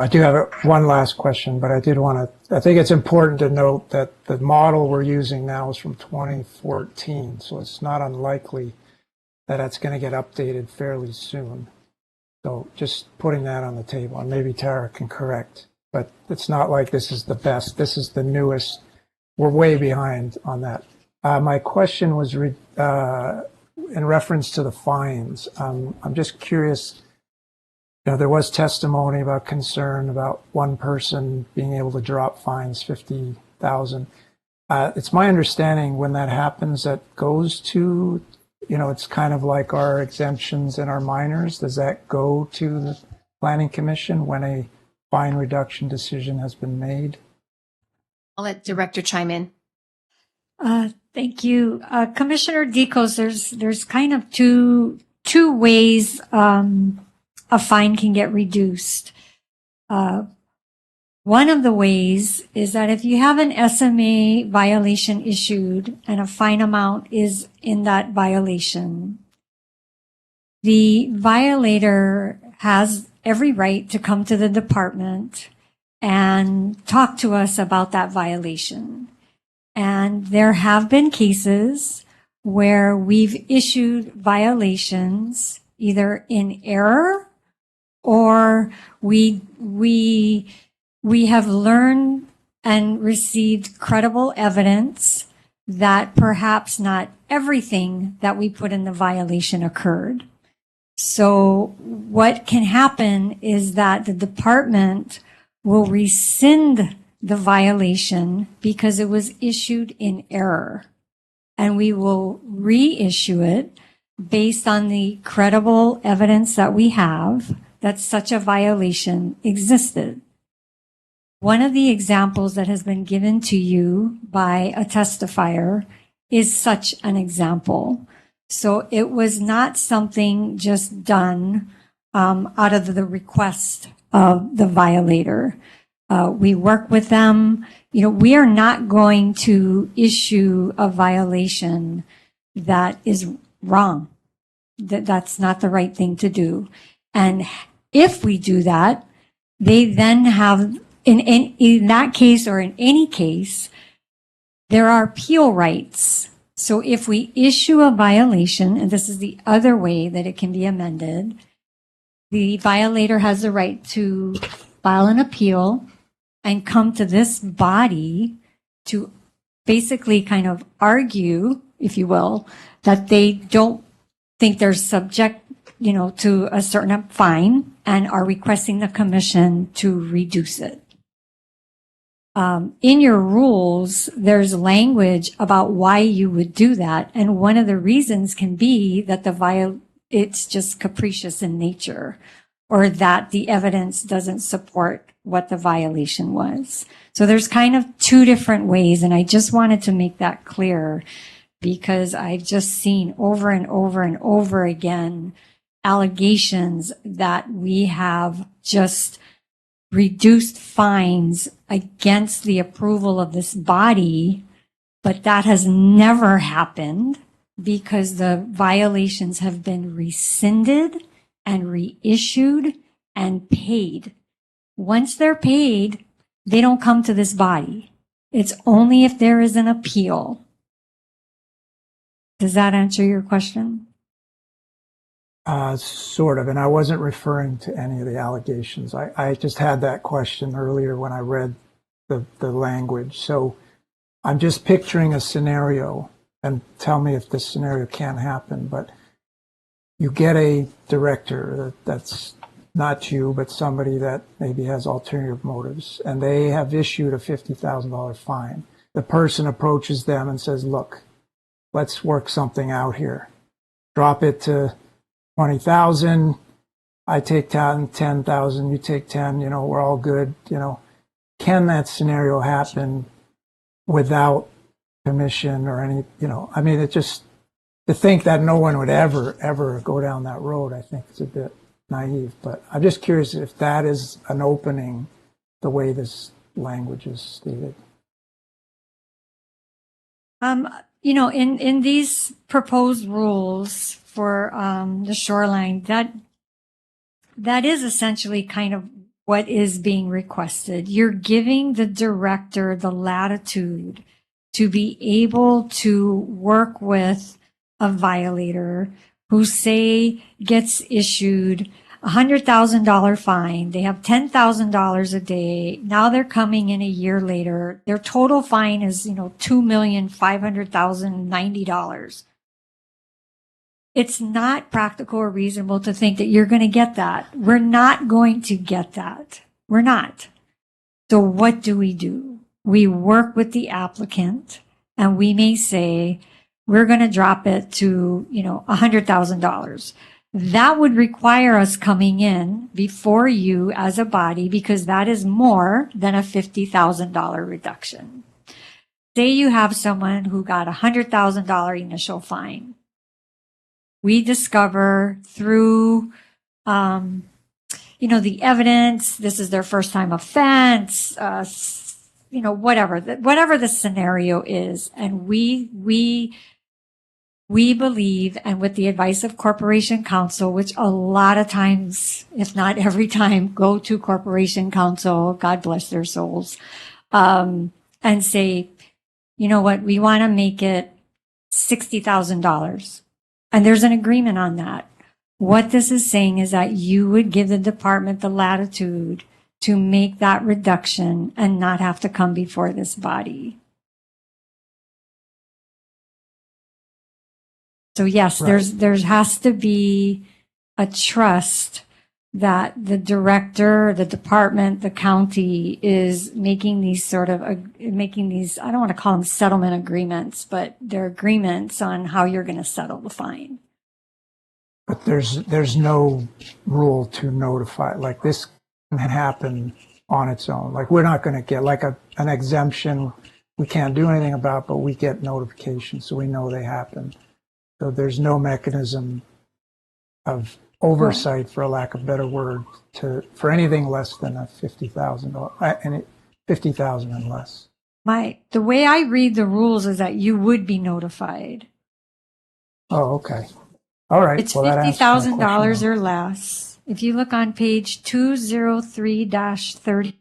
I do have one last question, but I think it's important to note that the model we're using now is from 2014, so it's not unlikely that it's going to get updated fairly soon. So just putting that on the table, and maybe Tara can correct, but it's not like this is the best. This is the newest. We're way behind on that. My question was in reference to the fines. I'm just curious. There was testimony about concern about one person being able to drop fines 50,000. It's my understanding when that happens, that goes to, it's kind of like our exemptions and our minors. Does that go to the Planning Commission when a fine reduction decision has been made? I'll let Director chime in. Thank you, Commissioner Dicos. There's kind of two ways a fine can get reduced. One of the ways is that if you have an SMA violation issued and a fine amount is in that violation, the violator has every right to come to the department and talk to us about that violation. And there have been cases where we've issued violations either in error, or we have learned and received credible evidence that perhaps not everything that we put in the violation occurred. So what can happen is that the department will rescind the violation because it was issued in error, and we will reissue it based on the credible evidence that we have that such a violation existed. One of the examples that has been given to you by a testifier is such an example. So it was not something just done out of the request of the violator. We work with them. We are not going to issue a violation that is wrong. That's not the right thing to do. And if we do that, they then have, in that case or in any case, there are appeal rights. So if we issue a violation, and this is the other way that it can be amended, the violator has the right to file an appeal and come to this body to basically kind of argue, if you will, that they don't think they're subject, to a certain fine and are requesting the commission to reduce it. In your rules, there's language about why you would do that. And one of the reasons can be that it's just capricious in nature, or that the evidence doesn't support what the violation was. So there's kind of two different ways. And I just wanted to make that clear, because I've just seen over and over and over again allegations that we have just reduced fines against the approval of this body, but that has never happened because the violations have been rescinded and reissued and paid. Once they're paid, they don't come to this body. It's only if there is an appeal. Does that answer your question? Sort of, and I wasn't referring to any of the allegations. I just had that question earlier when I read the language. So I'm just picturing a scenario, and tell me if this scenario can happen, but you get a director that's not you, but somebody that maybe has alternative motives, and they have issued a $50,000 fine. The person approaches them and says, look, let's work something out here. Drop it to 20,000. I take 10,000, you take 10, we're all good. Can that scenario happen without commission or any, it just, to think that no one would ever go down that road, I think is a bit naive. But I'm just curious if that is an opening, the way this language is stated. In these proposed rules for the shoreline, that is essentially kind of what is being requested. You're giving the director the latitude to be able to work with a violator who, say, gets issued $100,000 fine. They have $10,000 a day. Now they're coming in a year later. Their total fine is, $2,500,090. It's not practical or reasonable to think that you're going to get that. We're not going to get that. We're not. So what do? We work with the applicant, and we may say, we're going to drop it to, $100,000. That would require us coming in before you as a body, because that is more than a $50,000 reduction. Say you have someone who got a $100,000 initial fine. We discover through, the evidence, this is their first time offense, whatever the scenario is. And we believe, and with the advice of Corporation Counsel, which a lot of times, if not every time, go to Corporation Counsel, God bless their souls, and say, you know what, we want to make it $60,000. And there's an agreement on that. What this is saying is that you would give the department the latitude to make that reduction and not have to come before this body. So yes, Right. there has to be a trust that the director, the department, the county is making these I don't want to call them settlement agreements, but they're agreements on how you're going to settle the fine. But there's no rule to notify. Like, this can happen on its own. Like, we're not going to get like an exemption we can't do anything about, but we get notifications, so we know they happen. So there's no mechanism of oversight, for a lack of a better word, for anything less than a $50,000, and $50,000 and less. The way I read the rules is that you would be notified. Oh, okay. All right. It's Well, that answers my $50,000 question. or less. If you look on page 203-30,